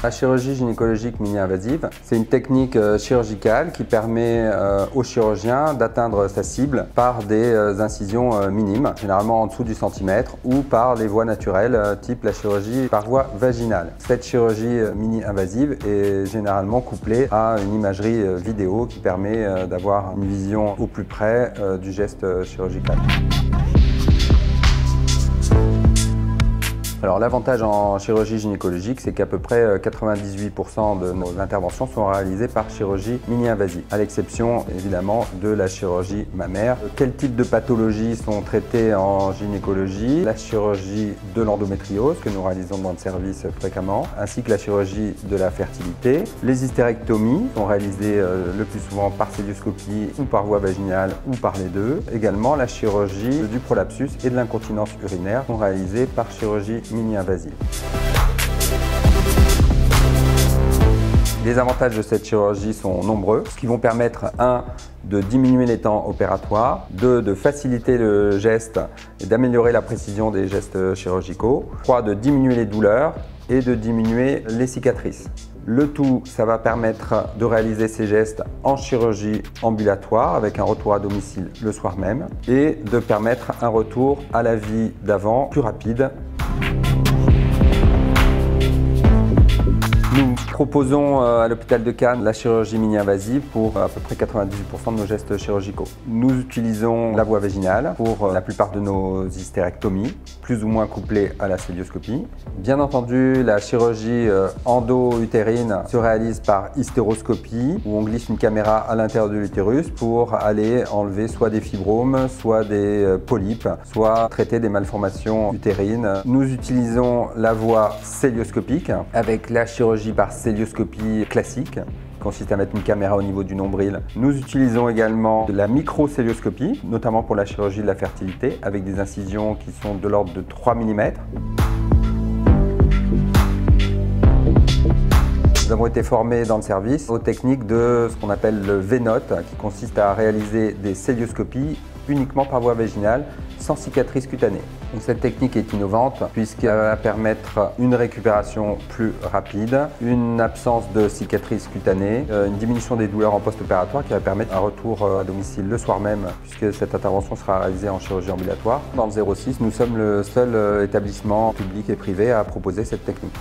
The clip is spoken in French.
La chirurgie gynécologique mini-invasive, c'est une technique chirurgicale qui permet au chirurgien d'atteindre sa cible par des incisions minimes, généralement en dessous du centimètre, ou par les voies naturelles, type la chirurgie par voie vaginale. Cette chirurgie mini-invasive est généralement couplée à une imagerie vidéo qui permet d'avoir une vision au plus près du geste chirurgical. Alors l'avantage en chirurgie gynécologique, c'est qu'à peu près 98% de nos interventions sont réalisées par chirurgie mini-invasive, à l'exception évidemment de la chirurgie mammaire. Quel type de pathologies sont traitées en gynécologie? La chirurgie de l'endométriose, que nous réalisons dans le service fréquemment, ainsi que la chirurgie de la fertilité. Les hystérectomies sont réalisées le plus souvent par célioscopie ou par voie vaginale ou par les deux. Également la chirurgie du prolapsus et de l'incontinence urinaire sont réalisées par chirurgie mini-invasive. Les avantages de cette chirurgie sont nombreux, ce qui vont permettre 1. De diminuer les temps opératoires, 2. De faciliter le geste et d'améliorer la précision des gestes chirurgicaux, 3. De diminuer les douleurs et de diminuer les cicatrices. Le tout, ça va permettre de réaliser ces gestes en chirurgie ambulatoire avec un retour à domicile le soir même et de permettre un retour à la vie d'avant plus rapide. Nous proposons à l'hôpital de Cannes la chirurgie mini-invasive pour à peu près 98% de nos gestes chirurgicaux. Nous utilisons la voie vaginale pour la plupart de nos hystérectomies, plus ou moins couplées à la célioscopie. Bien entendu, la chirurgie endo-utérine se réalise par hystéroscopie, où on glisse une caméra à l'intérieur de l'utérus pour aller enlever soit des fibromes, soit des polypes, soit traiter des malformations utérines. Nous utilisons la voie célioscopique avec la chirurgie par célioscopie classique, qui consiste à mettre une caméra au niveau du nombril. Nous utilisons également de la microcélioscopie, notamment pour la chirurgie de la fertilité, avec des incisions qui sont de l'ordre de 3 mm. Nous avons été formés dans le service aux techniques de ce qu'on appelle le V-Note, qui consiste à réaliser des célioscopies uniquement par voie vaginale, sans cicatrice cutanée. Donc cette technique est innovante puisqu'elle va permettre une récupération plus rapide, une absence de cicatrice cutanée, une diminution des douleurs en post-opératoire qui va permettre un retour à domicile le soir même puisque cette intervention sera réalisée en chirurgie ambulatoire. Dans le 06, nous sommes le seul établissement public et privé à proposer cette technique.